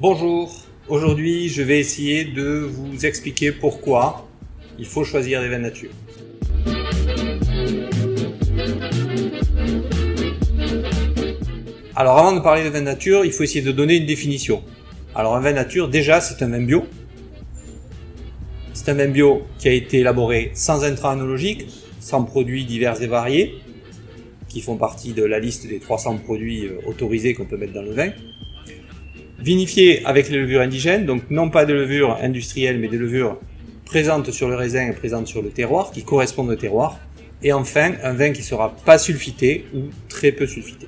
Bonjour, aujourd'hui je vais essayer de vous expliquer pourquoi il faut choisir des vins nature. Alors avant de parler de vin nature, il faut essayer de donner une définition. Alors un vin nature, déjà c'est un vin bio. C'est un vin bio qui a été élaboré sans intrants analogiques, sans produits divers et variés, qui font partie de la liste des 300 produits autorisés qu'on peut mettre dans le vin. Vinifié avec les levures indigènes, donc non pas de levures industrielles, mais des levures présentes sur le raisin et présentes sur le terroir, qui correspondent au terroir. Et enfin, un vin qui ne sera pas sulfité ou très peu sulfité.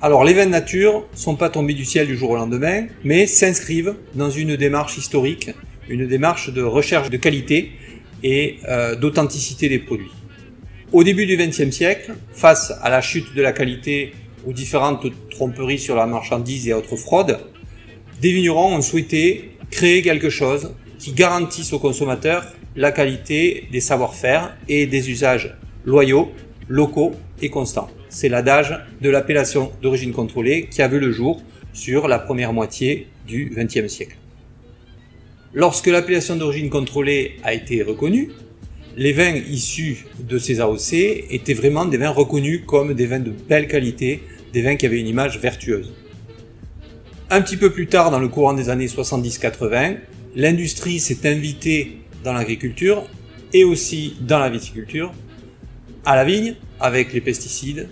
Alors les vins de nature ne sont pas tombés du ciel du jour au lendemain, mais s'inscrivent dans une démarche historique, une démarche de recherche de qualité et d'authenticité des produits. Au début du XXe siècle, face à la chute de la qualité, aux différentes tromperies sur la marchandise et autres fraudes, des vignerons ont souhaité créer quelque chose qui garantisse aux consommateurs la qualité des savoir-faire et des usages loyaux, locaux et constants. C'est l'adage de l'appellation d'origine contrôlée qui a vu le jour sur la première moitié du XXe siècle. Lorsque l'appellation d'origine contrôlée a été reconnue, les vins issus de ces AOC étaient vraiment des vins reconnus comme des vins de belle qualité, des vins qui avaient une image vertueuse. Un petit peu plus tard, dans le courant des années 70-80, l'industrie s'est invitée dans l'agriculture et aussi dans la viticulture, à la vigne avec les pesticides,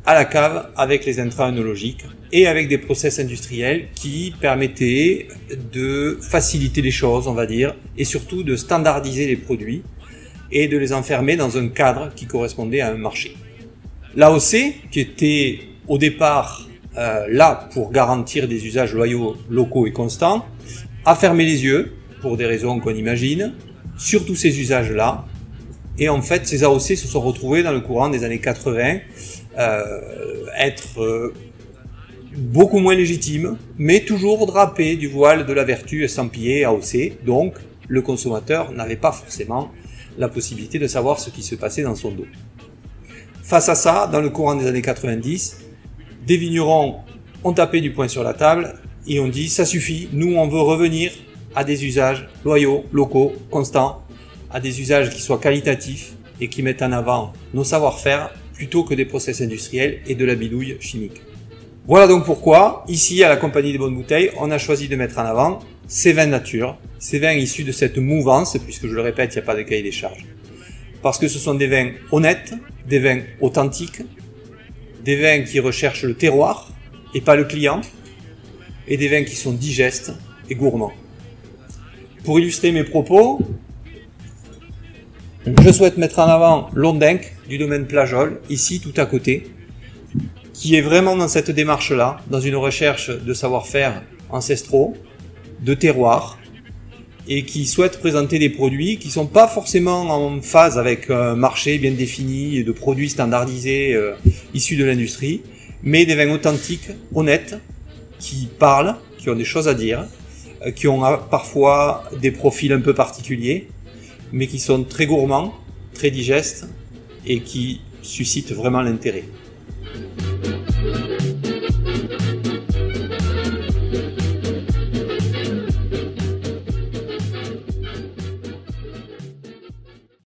à la cave avec les intrants œnologiques et avec des process industriels qui permettaient de faciliter les choses, on va dire, et surtout de standardiser les produits et de les enfermer dans un cadre qui correspondait à un marché. L'AOC, qui était au départ là pour garantir des usages loyaux, locaux et constants, a fermé les yeux, pour des raisons qu'on imagine, sur tous ces usages-là. Et en fait, ces AOC se sont retrouvés dans le courant des années 80 être beaucoup moins légitimes, mais toujours drapés du voile de la vertu estampillée AOC. Donc, le consommateur n'avait pas forcément la possibilité de savoir ce qui se passait dans son dos. Face à ça, dans le courant des années 90, des vignerons ont tapé du poing sur la table et ont dit « ça suffit, nous on veut revenir à des usages loyaux, locaux, constants, à des usages qui soient qualitatifs et qui mettent en avant nos savoir-faire plutôt que des process industriels et de la bidouille chimique. » Voilà donc pourquoi, ici à la Compagnie des Bonnes Bouteilles, on a choisi de mettre en avant ces vins nature, ces vins issus de cette mouvance, puisque je le répète, il n'y a pas de cahier des charges. Parce que ce sont des vins honnêtes, des vins authentiques, des vins qui recherchent le terroir et pas le client, et des vins qui sont digestes et gourmands. Pour illustrer mes propos, je souhaite mettre en avant l'Ondenc du domaine Plajol, ici tout à côté, qui est vraiment dans cette démarche-là, dans une recherche de savoir-faire ancestraux, de terroir, et qui souhaite présenter des produits qui sont pas forcément en phase avec un marché bien défini de produits standardisés issus de l'industrie, mais des vins authentiques, honnêtes, qui parlent, qui ont des choses à dire, qui ont parfois des profils un peu particuliers, mais qui sont très gourmands, très digestes et qui suscitent vraiment l'intérêt.